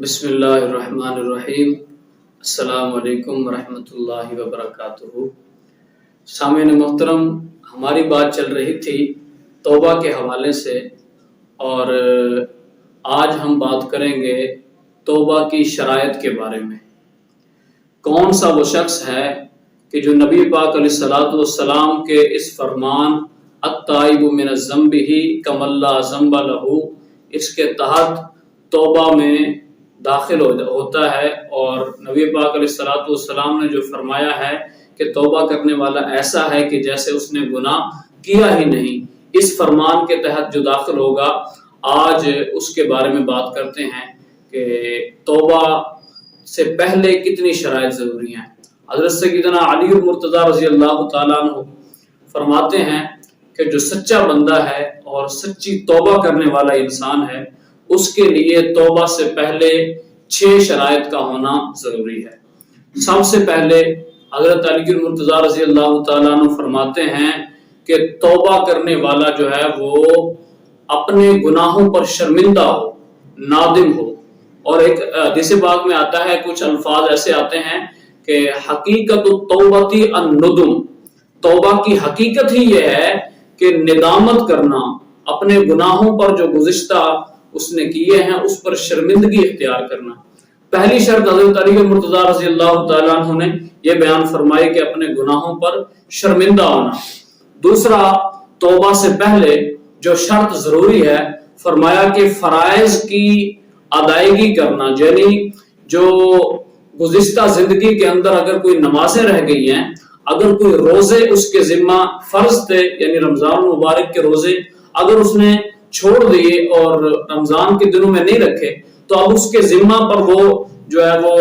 بسم اللہ الرحمن الرحیم۔ السلام علیکم ورحمۃ اللہ وبرکاتہ۔ سامعین محترم، ہماری بات چل رہی تھی توبہ کے حوالے سے، اور آج ہم بات کریں گے توبہ کی شرائط کے بارے میں۔ کون سا وہ شخص ہے کہ جو نبی پاک علیہ الصلوۃ والسلام کے اس فرمان التائب من الذنب کمن لا ذنب لہ، اس کے تحت توبہ میں داخل ہوتا ہے، اور نبی پاک علیہ الصلوۃ والسلام نے جو فرمایا ہے کہ توبہ کرنے والا ایسا ہے کہ جیسے اس نے گناہ کیا ہی نہیں، اس فرمان کے تحت جو داخل ہوگا، آج اس کے بارے میں بات کرتے ہیں کہ توبہ سے پہلے کتنی شرائط ضروری ہیں۔ حضرت سیدنا علی المرتضیٰ رضی اللہ تعالیٰ عنہ فرماتے ہیں کہ جو سچا بندہ ہے اور سچی توبہ کرنے والا انسان ہے، اس کے لیے توبہ سے پہلے 6 شرائط کا ہونا ضروری ہے۔ سب سے پہلے حضرت علی المرتضیٰ رضی اللہ تعالیٰ عنہ فرماتے ہیں کہ توبہ کرنے والا جو ہے وہ اپنے گناہوں پر شرمندہ ہو، نادم ہو، اور ایک حدیث پاک میں آتا ہے، کچھ الفاظ ایسے آتے ہیں کہ حقیقت التوبۃ الندم، توبہ کی حقیقت ہی یہ ہے کہ ندامت کرنا، اپنے گناہوں پر جو گزشتہ اس نے کیے ہیں اس پر شرمندگی اختیار کرنا۔ پہلی شرط حضرت علی المرتضیٰ رضی اللہ تعالیٰ عنہ نے یہ بیان فرمائی کہ اپنے گناہوں پر شرمندہ ہونا۔ دوسرا، توبہ سے پہلے جو شرط ضروری ہے، فرمایا کہ فرائض کی ادائیگی کرنا، یعنی جو گزشتہ زندگی کے اندر اگر کوئی نمازیں رہ گئی ہیں، اگر کوئی روزے اس کے ذمہ فرض تھے، یعنی رمضان المبارک کے روزے اگر اس نے چھوڑ دیے اور رمضان کے دنوں میں نہیں رکھے، تو اب اس کے ذمہ پر وہ جو ہے وہ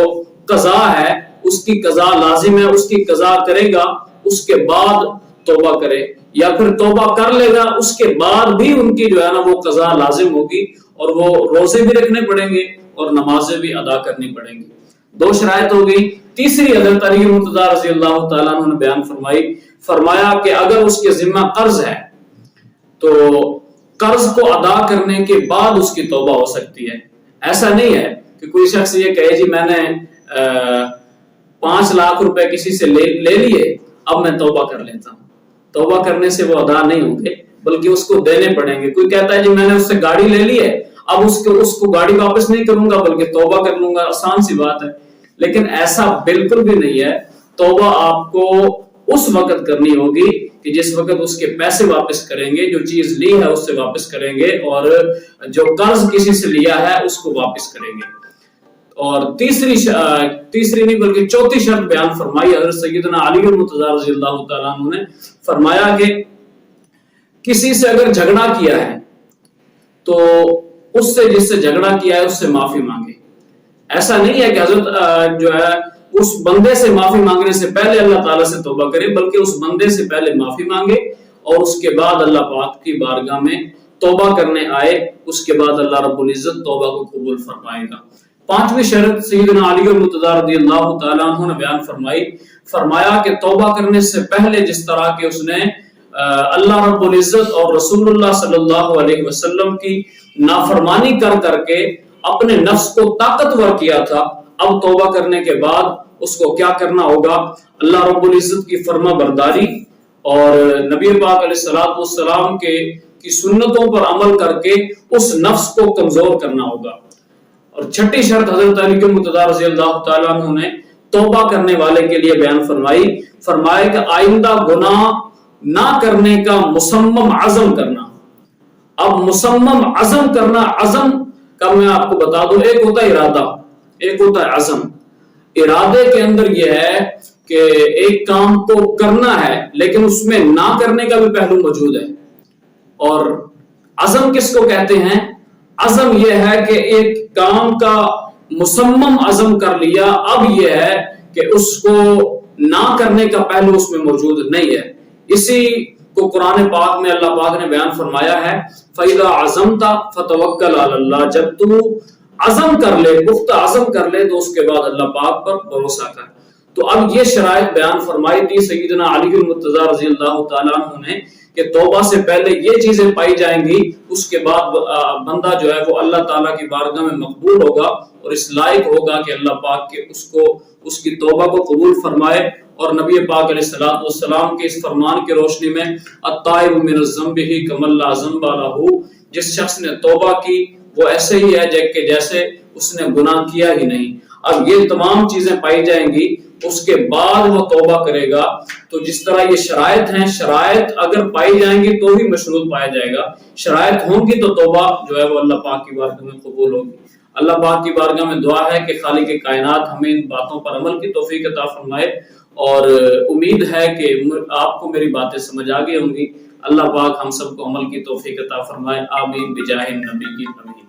قضا ہے، اس کی قضا لازم ہے، اس کی قضا کرے گا، اس کے بعد توبہ کرے، یا پھر توبہ کر لے گا، اس کے بعد بھی ان کی جو ہے نا وہ قضا لازم ہوگی، اور وہ روزے بھی رکھنے پڑیں گے اور نمازیں بھی ادا کرنی پڑیں گی۔ 2 شرائط ہو گئی۔ تیسری حضرت علی المرتضیٰ رضی اللہ تعالیٰ عنہ نے بیان فرمایا کہ اگر اس کے ذمہ قرض ہے تو قرض کو ادا کرنے کے بعد اس کی توبہ ہو سکتی ہے۔ ایسا نہیں ہے کہ کوئی شخص یہ کہے جی میں نے 5 لاکھ روپے کسی سے لے لیے، اب میں توبہ کر لیتا ہوں۔ توبہ کرنے سے وہ ادا نہیں ہوں گے، بلکہ اس کو دینے پڑیں گے۔ کوئی کہتا ہے جی میں نے اس سے گاڑی لے لی ہے، اب اس کو گاڑی واپس نہیں کروں گا بلکہ توبہ کر لوں گا، آسان سی بات ہے۔ لیکن ایسا بالکل بھی نہیں ہے۔ توبہ آپ کو اس وقت کرنی ہوگی کہ جس وقت اس کے پیسے واپس کریں گے، جو چیز لی ہے اس سے واپس کریں گے، اور جو قرض کسی سے لیا ہے اس کو واپس کریں گے۔ اور تیسری نہیں بلکہ چوتھی شرط بیان فرمائی حضرت سیدنا علی المرتضیٰ رضی اللہ تعالیٰ عنہ نے، فرمایا کہ کسی سے اگر جھگڑا کیا ہے تو اس سے جس سے جھگڑا کیا ہے اس سے معافی مانگے۔ ایسا نہیں ہے کہ حضرت جو ہے اس بندے سے معافی مانگنے سے پہلے اللہ تعالیٰ سے توبہ کرے، بلکہ اس بندے سے پہلے معافی مانگے اور اس کے بعد اللہ پاک کی بارگاہ میں توبہ کرنے آئے، اس کے بعد اللہ رب العزت توبہ کو قبول فرمائے گا۔ 5ویں شرط سیدنا علی المرتضیٰ رضی اللہ تعالیٰ عنہ نے بیان فرمایا کہ توبہ کرنے سے پہلے جس طرح کہ اس نے اللہ رب العزت اور رسول اللہ صلی اللہ علیہ وسلم کی نافرمانی کر کے اپنے نفس کو طاقتور کیا تھا، اب توبہ کرنے کے بعد اس کو کیا کرنا ہوگا؟ اللہ رب العزت کی فرما برداری اور نبی پاک علیہ الصلوۃ والسلام کی سنتوں پر عمل کر کے اس نفس کو کمزور کرنا ہوگا۔ اور 6ٹھی شرط حضرت علی المرتضیٰ رضی اللہ تعالیٰ عنہ نے توبہ کرنے والے کے لیے بیان فرمایا کہ آئندہ گناہ نہ کرنے کا مصمم عزم کرنا۔ اب مصمم عزم کرنا، عزم کا میں آپ کو بتا دوں، ایک ہوتا ہے ارادہ، ایک ہوتا ہے عزم۔ ارادے کے اندر یہ ہے کہ ایک کام کو کرنا ہے لیکن اس میں نہ کرنے کا بھی پہلو موجود ہے۔ اور عزم کس کو کہتے ہیں؟ عزم یہ ہے کہ ایک کام کا مصمم عزم کر لیا، اب یہ ہے کہ اس کو نہ کرنے کا پہلو اس میں موجود نہیں ہے۔ اسی کو قرآن پاک میں اللہ پاک نے بیان فرمایا ہے، فَإِذَا عَزَمْتَ فَتَوَكَّلْ عَلَى اللَّهِ، جب تو عزم کر لے، پختہ عزم کر لے تو اس کے بعد اللہ پاک پر بھروسہ کر۔ تو اب یہ شرائط بیان فرمائی تھی سیدنا علی المرتضیٰ رضی اللہ تعالیٰ عنہ نے کہ توبہ سے پہلے یہ چیزیں پائی جائیں گی، اس کے بعد بندہ جو ہے وہ اللہ تعالیٰ کی بارگاہ میں مقبول ہوگا اور اس لائق ہوگا کہ اللہ پاک کے اس کی توبہ کو قبول فرمائے۔ اور نبی پاک علیہ الصلوۃ والسلام کے اس فرمان کی روشنی میں التائب من الذنب کمن لا ذنب لہ، جس شخص نے توبہ کی وہ ایسے ہی ہے کہ جیسے اس نے گناہ کیا ہی نہیں۔ اب یہ تمام چیزیں پائی جائیں گی، اس کے بعد وہ توبہ کرے گا۔ تو جس طرح یہ شرائط ہیں، شرائط اگر پائی جائیں گی تو ہی مشروط پایا جائے گا، شرائط ہوں گی تو توبہ جو ہے وہ اللہ پاک کی بارگاہ میں قبول ہوگی۔ اللہ پاک کی بارگاہ میں دعا ہے کہ خالق کائنات ہمیں ان باتوں پر عمل کی توفیق عطا فرمائے، اور امید ہے کہ آپ کو میری باتیں سمجھ آ گئی ہوں گی۔ اللہ پاک ہم سب کو عمل کی توفیق عطا فرمائے، آمین بجاہ النبی کی آمین۔